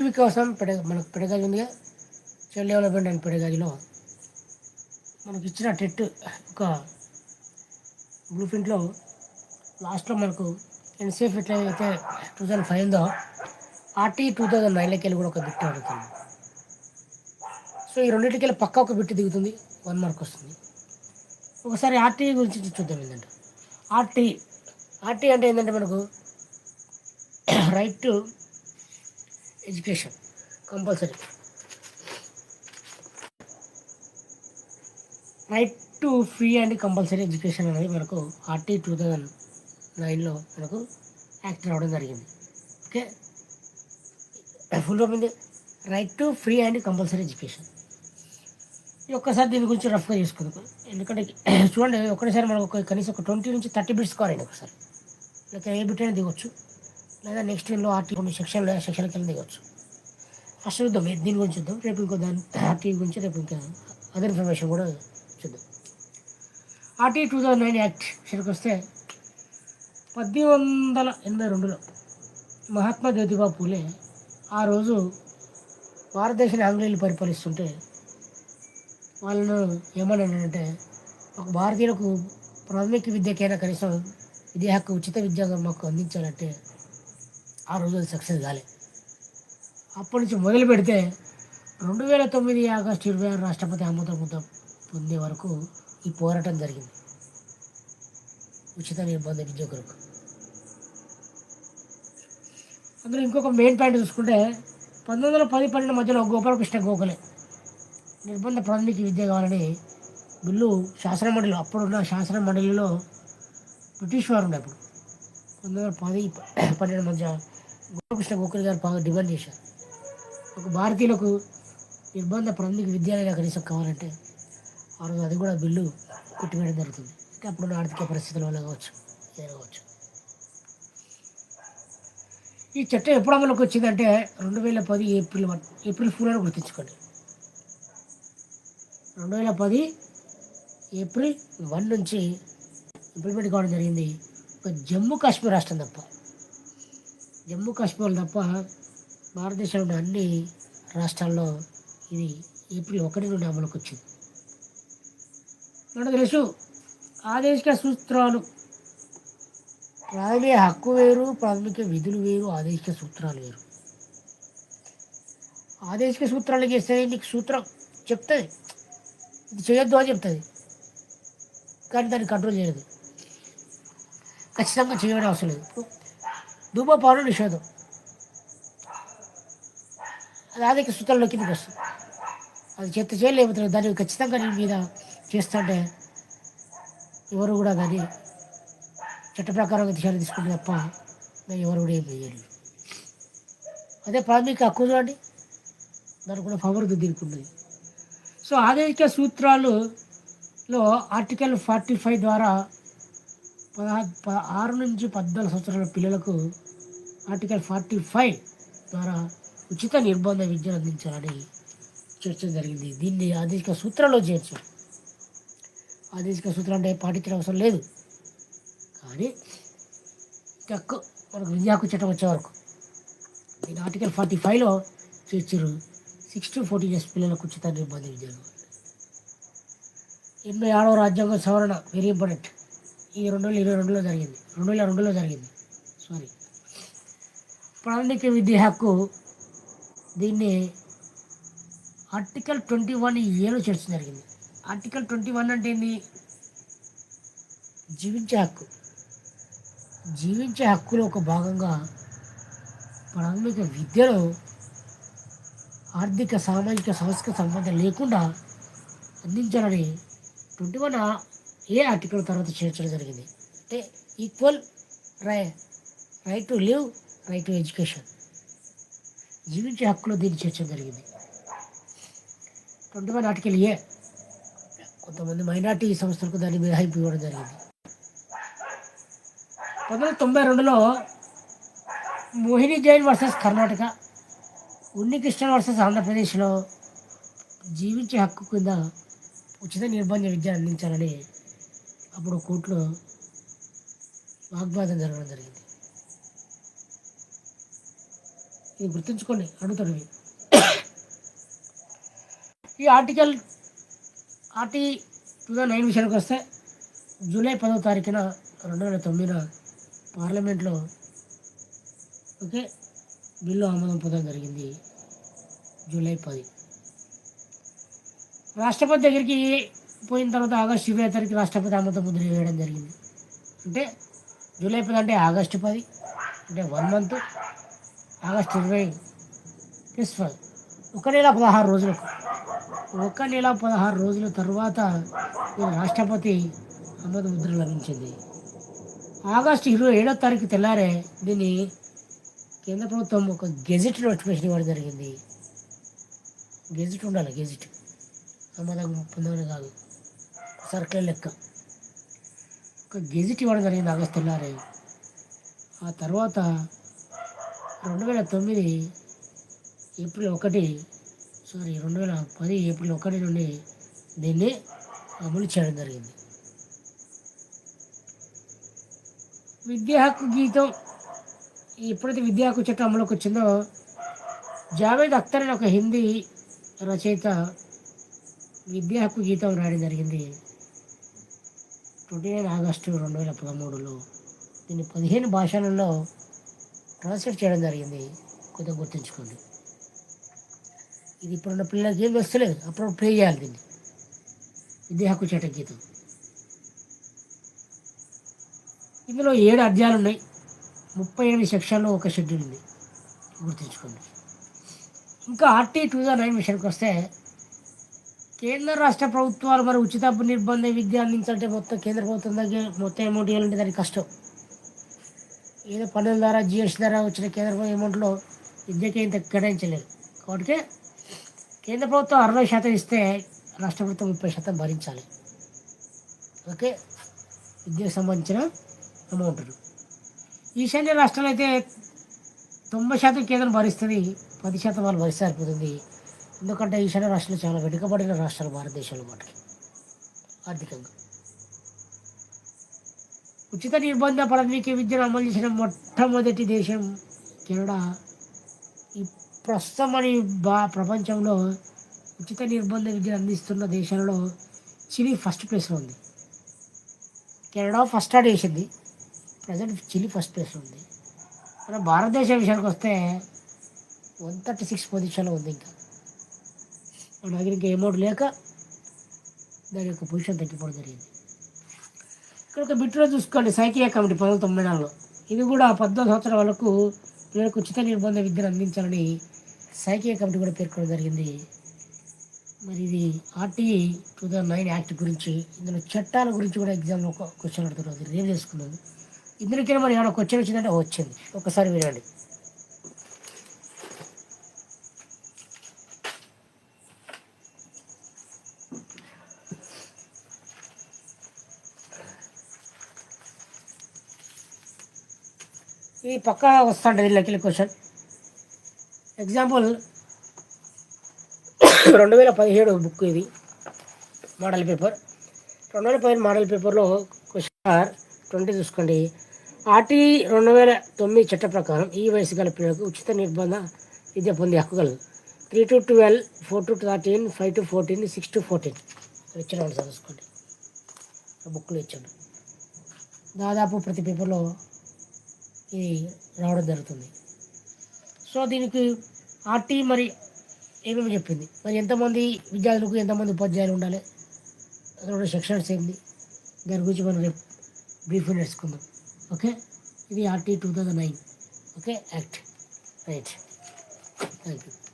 వికాసం మనకు పెడగాలి ఉందిగా, చైల్డ్ డెవలప్మెంట్ అండ్ పెడగాలిలో మనకి ఇచ్చిన టెట్ ఒక బ్లూ ప్రింట్లో లాస్ట్లో మనకు ఎన్సీఎఫ్ ఎట్లయితే 2005 ఉందో ఆర్టీ 2009లోకి వెళ్ళి కూడా ఒక బిట్ అడుగుతుంది. సో ఈ రెండింటికి పక్క ఒక బిట్ దిగుతుంది, 1 మార్క్ వస్తుంది. ఒకసారి ఆర్టీ గురించి చూద్దాం. ఏంటంటే ఆర్టీ ఆర్టీ అంటే ఏంటంటే మనకు right to education compulsory, right to free and compulsory education అనేది మనకు ఆర్టీ 2009లో మనకు యాక్ట్ రావడం జరిగింది. ఓకే, ఫుల్ ఫామ్ ఉంది right to free and compulsory education. ఒక్కసారి దీని గురించి రఫ్గా చేసుకుందాం. ఎందుకంటే చూడండి, ఒకటేసారి మనం కనీసం ఒక 20 నుంచి 30 బిట్స్ స్కోర్ అయింది ఒకసారి. లేక ఏ బిట్ అయినా దిగొచ్చు, లేదా నెక్స్ట్ ఇన్లో ఆర్టీ కొన్ని సెక్షన్లో సెక్షన్కి వెళ్ళి దిగొచ్చు. ఫస్ట్ చూద్దాం దీని గురించి చూద్దాం, రేపు ఇంకో దాని ఆర్టీ గురించి రేపు ఇంకా అదర్ ఇన్ఫర్మేషన్ కూడా చూద్దాం. ఆర్టీ 2009 యాక్ట్ విషయానికి వస్తే 1882లో మహాత్మా జ్యోతిబా పూలే ఆ రోజు భారతదేశాన్ని ఆంగ్లేయులు పరిపాలిస్తుంటే వాళ్ళను ఏమన్నానంటే, ఒక భారతీయులకు ప్రాథమిక విద్యకైనా కనీసం విద్యా హక్కు, ఉచిత విద్య మాకు అందించాలంటే ఆ రోజు అది సక్సెస్ కాలే. అప్పటి నుంచి మొదలు పెడితే 2009 ఆగస్టు 26 రాష్ట్రపతి ఆమోదం పొందే వరకు ఈ పోరాటం జరిగింది ఉచిత నిర్బంధ విద్య కొరకు. అందులో ఇంకొక మెయిన్ పాయింట్ చూసుకుంటే 1910-12 మధ్యలో గోపాలకృష్ణ గోఖలే నిర్బంధ ప్రాథమిక విద్య కావాలని బిల్లు శాసనమండలిలో, అప్పుడున్న శాసన మండలిలో బ్రిటిష్ వారు ఉండే అప్పుడు 1910-12 మధ్య గోపాలకృష్ణ గోఖలే గారు బాగా డిమాండ్ చేశారు. ఒక భారతీయులకు నిర్బంధ ప్రాథమిక విద్యాలయ కనీసం కావాలంటే ఆ రోజు అది కూడా బిల్లు కొట్టివేయడం జరుగుతుంది. అంటే అప్పుడున్న ఆర్థిక పరిస్థితుల వల్ల కావచ్చు, ఏదైనా కావచ్చు. ఈ చట్టం ఎప్పుడు అమలుకి వచ్చిందంటే 2010 ఏప్రిల్ ఫూల్ అని గుర్తుంచుకోండి. 2010 ఏప్రిల్ 1 నుంచి ఇంప్లిమెంట్ కావడం జరిగింది. ఒక జమ్మూ కాశ్మీర్ రాష్ట్రం తప్ప, జమ్మూ కాశ్మీర్ తప్ప భారతదేశంలోని అన్ని రాష్ట్రాల్లో ఇది ఏప్రిల్ 1 నుండి అమలుకి వచ్చింది. మనకు తెలుసు ఆదేశిక సూత్రాలు, ప్రాథమిక హక్కు వేరు, ప్రాథమిక విధులు వేరు, ఆదేశిక సూత్రాలు వేరు. ఆదేశిక సూత్రాలు చేస్తే నీకు సూత్రం చెప్తుంది, ఇది చేయొద్దు అని చెప్తుంది, కానీ దాన్ని కంట్రోల్ చేయదు, ఖచ్చితంగా చేయడం అవసరం లేదు. ధూమపానం నిషేధం, అది ఆదేశిక సూత్రాల్లో కిందకి వస్తుంది. అది చేయలేకపోతున్నారు, దాన్ని ఖచ్చితంగా నీ మీద చేస్తుంటే ఎవరు కూడా దాన్ని చట్ట ప్రకారంగా దిశలు తీసుకుంటే తప్ప ఎవరు కూడా ఏం చేయలేరు. అదే ప్రాథమిక హక్కు చూడండి, దానికి కూడా పవర్ దీనికి ఉన్నది. సో ఆదేశిక సూత్రాలలో ఆర్టికల్ 45 ద్వారా 6 నుంచి 14 సంవత్సరాల పిల్లలకు ఆర్టికల్ 45 ద్వారా ఉచిత నిర్బంధ విద్యను అందించాలని చర్చ జరిగింది. దీన్ని ఆదేశిక సూత్రాల్లో చేర్చారు. ఆదేశిక సూత్రం అంటే పాటించడం అవసరం లేదు, కానీ హక్కు మనకు విద్యా హక్కు చట్టం వచ్చే వరకు దీని ఆర్టికల్ 45లో చేర్చారు. 6 to 14 years పిల్లలకు ఉచిత నిర్బంధ విద్యను. 86వ రాజ్యాంగ సవరణ వెరీ ఇంపార్టెంట్, ఈ 2022లో జరిగింది, 2002లో జరిగింది. ప్రాథమిక విద్యా హక్కు దీన్ని ఆర్టికల్ 21A చేర్చడం జరిగింది. ఆర్టికల్ 21 అంటే ఏంది? జీవించే హక్కు. జీవించే హక్కులో ఒక భాగంగా ప్రాథమిక విద్యలో ఆర్థిక, సామాజిక, సాంస్కృతిక సంబంధం లేకుండా అందించాలని 21A ఆర్టికల్ తర్వాత చేర్చడం జరిగింది. అంటే equal right to live, right to education, జీవించే హక్కులో దీన్ని చేర్చడం జరిగింది. 21 ఆర్టికల్ A కొంతమంది మైనార్టీ సంస్థలకు దాన్ని మినహాయింపు ఇవ్వడం జరిగింది. 1992లో మోహిని జైన్ వర్సెస్ కర్ణాటక, ఉన్నికృష్ణన్ వర్సెస్ ఆంధ్రప్రదేశ్లో జీవించే హక్కు కింద ఉచిత నిర్బంధ విద్య అందించాలని అప్పుడు కోర్టులో వాగ్వాదం జరగడం జరిగింది. ఇది గుర్తుంచుకోండి, అడుగుతాడు ఇవి. ఈ ఆర్టీ 2009 విషయానికి వస్తే జూలై 10వ తారీఖున 2009 పార్లమెంట్లో ఓకే బిల్లు ఆమోదం పొందడం జరిగింది. జూలై 10. రాష్ట్రపతి దగ్గరికి పోయిన తర్వాత ఆగస్టు 20వ తారీఖు రాష్ట్రపతి ఆమోద ముద్ర వేయడం జరిగింది. అంటే జూలై 10 అంటే ఆగస్టు 10 అంటే 1 మంత్, ఆగస్టు 20 ప్లస్ 5 1 నెల 16 రోజులకు 1 నెల 16 రోజుల తర్వాత రాష్ట్రపతి ఆమోద ముద్ర లభించింది. ఆగస్టు 27వ తారీఖు తెల్లారే దీన్ని కేంద్ర ప్రభుత్వం ఒక గెజిట్ నోటిఫికేషన్ ఇవ్వడం జరిగింది. గెజిట్ ఉండాలి, గెజిట్ ఆమోదం పొందడం కాదు, సర్కిల్ లెక్క ఒక గెజిట్ ఇవ్వడం జరిగింది ఆగస్టు తెల్లారే. ఆ తర్వాత 2010 ఏప్రిల్ 1 నుండి దీన్ని అమలు చేయడం జరిగింది. విద్యా హక్కు గీతం ఎప్పుడైతే విద్యా హక్కు చట్టం అమలుకి వచ్చిందో జావేద్ అఖ్తర్ అనే ఒక హిందీ రచయిత విద్యా హక్కు గీతం రాయడం జరిగింది 29 ఆగస్టు 2013లో. దీన్ని 15 భాషలలో ట్రాన్స్లేట్ చేయడం జరిగింది. కొద్దిగా గుర్తుంచుకోండి. ఇది ఇప్పుడున్న పిల్లలకి ఏం వస్తలేదు, అప్పుడు ప్లే చేయాలి దీన్ని. విద్యా హక్కు చట్టం గీతం. ఇందులో 7 అధ్యాయాలు ఉన్నాయి, 38 సెక్షన్లు, ఒక షెడ్యూల్ ఉంది, గుర్తుంచుకోండి. ఇంకా ఆర్టీ 2009 విషయానికి వస్తే కేంద్ర రాష్ట్ర ప్రభుత్వాలు మరి ఉచిత నిర్బంధ విద్య అందించాలంటే మొత్తం కేంద్ర ప్రభుత్వం దగ్గర మొత్తం అమౌంట్ ఇవ్వాలంటే దానికి కష్టం. ఏదో పన్నుల ద్వారా జిఎస్టీ ద్వారా వచ్చిన కేంద్ర ప్రభుత్వం అమౌంట్లో విద్యకి ఇంత కేటాయించలేదు. కాబట్టి కేంద్ర ప్రభుత్వం 60% ఇస్తే రాష్ట్ర ప్రభుత్వం 30% భరించాలి. ఓకే, విద్యకు సంబంధించిన అమౌంట్. ఈశాన్య రాష్ట్రాలు అయితే 90% కేంద్రం భరిస్తుంది, 10% వాళ్ళు భరిస్తే సరిపోతుంది. ఎందుకంటే ఈశాన్య రాష్ట్రాలు చాలా వెనుకబడిన రాష్ట్రాలు భారతదేశంలో వాటికి ఆర్థికంగా. ఉచిత నిర్బంధ ప్రాథమిక విద్యను అమలు చేసిన మొట్టమొదటి దేశం కెనడా. ఈ ప్రస్తుతం అని ప్రపంచంలో ఉచిత నిర్బంధ విద్యను అందిస్తున్న దేశాలలో చిలీ ఫస్ట్ ప్లేస్లో ఉంది. కెనడా ఫస్ట్ స్టార్ట్ చేసింది, ప్రజెంట్ చిలీ ఫస్ట్ ప్లేస్లో ఉంది. మన భారతదేశం విషయానికి వస్తే 136 పొజిషన్లో ఉంది. ఇంకా మన దగ్గర ఇంకా అమౌంట్ లేక దాని యొక్క పొజిషన్ తగ్గిపోవడం జరిగింది. ఇక్కడ ఒక బిట్లో చూసుకోండి, సైకియా కమిటీ 1994లో. ఇది కూడా 18 సంవత్సరాల వరకు పిల్లలకు ఉచిత నిర్బంధ విద్యను అందించాలని సైకియా కమిటీ కూడా పేర్కొనడం జరిగింది. మరి ఇది ఆర్టీ 2009 యాక్ట్ గురించి. ఇందులో చట్టాల గురించి కూడా ఎగ్జామ్లో ఒక క్వశ్చన్ అడుగుతున్నారు, అది రేవ్ చేసుకున్నాను. ఇందులోకి మరి ఏమైనా క్వశ్చన్ వచ్చిందంటే వచ్చింది, ఒకసారి వినండి. ఇది పక్కా వస్తుంటుంది లెక్కల క్వశ్చన్. ఎగ్జాంపుల్ 2017 బుక్, ఇది మోడల్ పేపర్. 2015 మోడల్ పేపర్లో క్వశ్చన్ 20 చూసుకోండి. ఆర్టీ 2009 చట్ట ప్రకారం ఈ వయసు గల పిల్లలకు ఉచిత నిర్బంధ విద్య పొందే హక్కు కలదు. 3 to 12, 4 to 13, 5 to 14, 6 to 14 ఇచ్చిన సార్ చూసుకోండి. బుక్లో ఇచ్చాడు. దాదాపు ప్రతి పేపర్లో ఇది రావడం జరుగుతుంది. సో దీనికి ఆర్టీ మరి ఏమేమి చెప్పింది, మరి ఎంతమంది విద్యార్థులకు ఎంతమంది ఉపాధ్యాయులు ఉండాలి, అక్కడ సెక్షన్స్ ఏంది, దాని గురించి మనం రేపు బ్రీఫ్ నేర్చుకుందాం. ఓకే, ఇది RT 2009 okay act. Right, thank you.